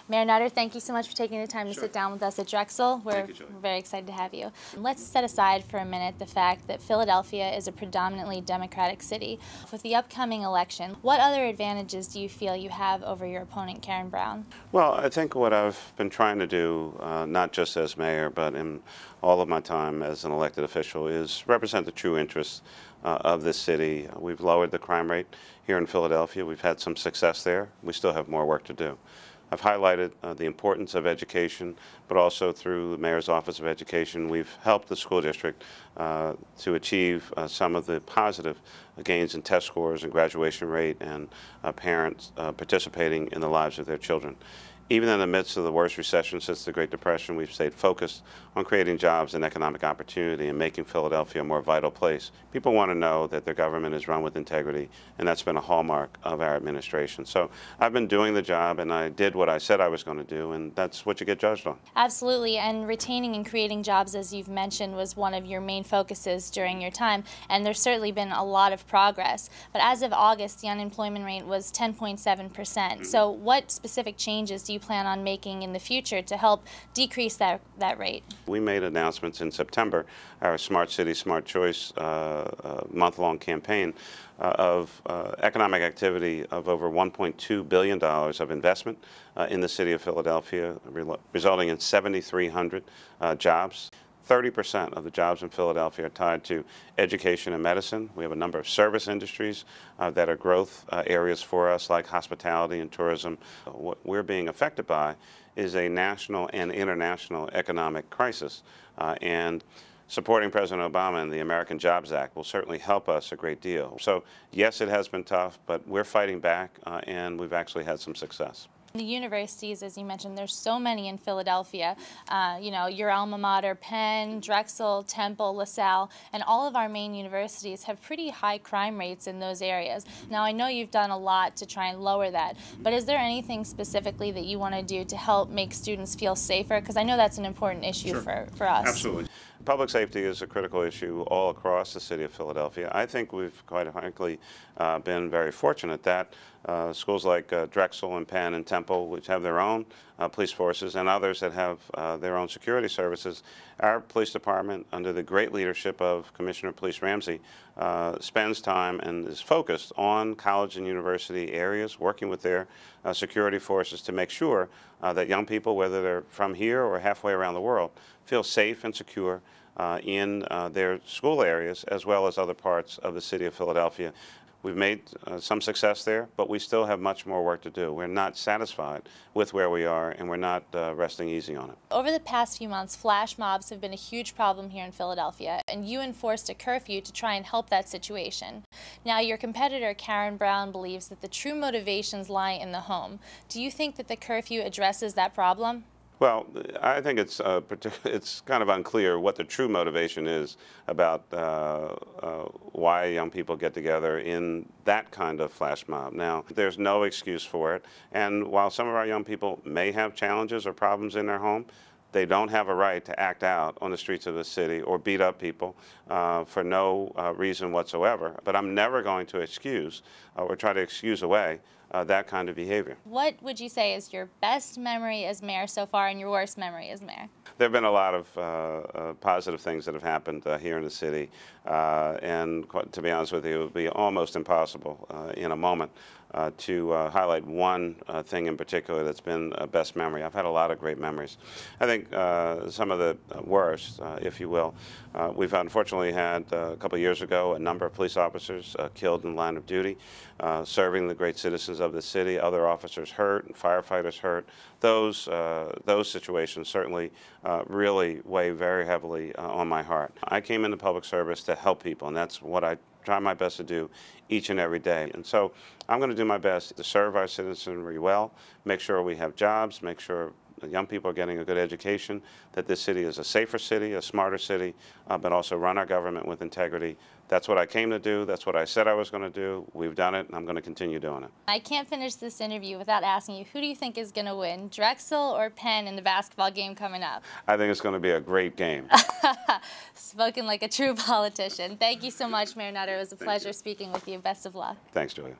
Mayor Nutter, thank you so much for taking the time to sit down with us at Drexel. We're very excited to have you. Let's set aside for a minute the fact that Philadelphia is a predominantly Democratic city. With the upcoming election, what other advantages do you feel you have over your opponent, Karen Brown? Well, I think what I've been trying to do, not just as mayor, but in all of my time as an elected official, is represent the true interests of this city. We've lowered the crime rate here in Philadelphia. We've had some success there. We still have more work to do. I've highlighted the importance of education, but also through the Mayor's Office of Education, we've helped the school district to achieve some of the positive gains in test scores and graduation rate and parents participating in the lives of their children. Even in the midst of the worst recession since the Great Depression, we've stayed focused on creating jobs and economic opportunity and making Philadelphia a more vital place. People want to know that their government is run with integrity, and that's been a hallmark of our administration. So I've been doing the job, and I did what I said I was going to do, and that's what you get judged on. Absolutely, and retaining and creating jobs, as you've mentioned, was one of your main focuses during your time, and there's certainly been a lot of progress. But as of August, the unemployment rate was 10.7%. So what specific changes do you plan on making in the future to help decrease that rate? We made announcements in September, our Smart City, Smart Choice month-long campaign of economic activity of over $1.2 billion of investment in the city of Philadelphia, resulting in 7,300 jobs. 30% of the jobs in Philadelphia are tied to education and medicine. We have a number of service industries that are growth areas for us, like hospitality and tourism. What we're being affected by is a national and international economic crisis. And supporting President Obama and the American Jobs Act will certainly help us a great deal. So yes, it has been tough, but we're fighting back, and we've actually had some success. The universities, as you mentioned, there's so many in Philadelphia. You know, your alma mater, Penn, Drexel, Temple, LaSalle, and all of our main universities have pretty high crime rates in those areas. Now, I know you've done a lot to try and lower that, but is there anything specifically that you want to do to help make students feel safer? Because I know that's an important issue for us. Absolutely. Public safety is a critical issue all across the city of Philadelphia. I think we've, quite frankly, been very fortunate that schools like Drexel and Penn and Temple, which have their own police forces, and others that have their own security services, our police department, under the great leadership of Commissioner Police Ramsey, spends time and is focused on college and university areas, working with their security forces to make sure that young people, whether they're from here or halfway around the world, feel safe and secure in their school areas as well as other parts of the city of Philadelphia. We've made some success there, but we still have much more work to do. We're not satisfied with where we are, and we're not resting easy on it. Over the past few months, flash mobs have been a huge problem here in Philadelphia, and you enforced a curfew to try and help that situation. Now, your competitor, Karen Brown, believes that the true motivations lie in the home. Do you think that the curfew addresses that problem? Well, I think it's kind of unclear what the true motivation is about why young people get together in that kind of flash mob. Now, there's no excuse for it, and while some of our young people may have challenges or problems in their home, they don't have a right to act out on the streets of the city or beat up people for no reason whatsoever. But I'm never going to excuse or try to excuse away that kind of behavior. What would you say is your best memory as mayor so far and your worst memory as mayor? There have been a lot of positive things that have happened here in the city, and to be honest with you, it would be almost impossible in a moment to highlight one thing in particular that's been a best memory. I've had a lot of great memories. I think some of the worst, if you will, we've unfortunately had a couple of years ago a number of police officers killed in the line of duty, serving the great citizens of the city, other officers hurt, and firefighters hurt. Those situations certainly really weigh very heavily on my heart. I came into public service to help people, and that's what I try my best to do each and every day. And so I'm going to do my best to serve our citizenry well, make sure we have jobs, make sure young people are getting a good education, that this city is a safer city, a smarter city, but also run our government with integrity. That's what I came to do. That's what I said I was going to do. We've done it, and I'm going to continue doing it. I can't finish this interview without asking you, who do you think is going to win, Drexel or Penn in the basketball game coming up? I think it's going to be a great game. Spoken like a true politician. Thank you so much, Mayor Nutter. It was a pleasure speaking with you. Best of luck. Thanks, Julia.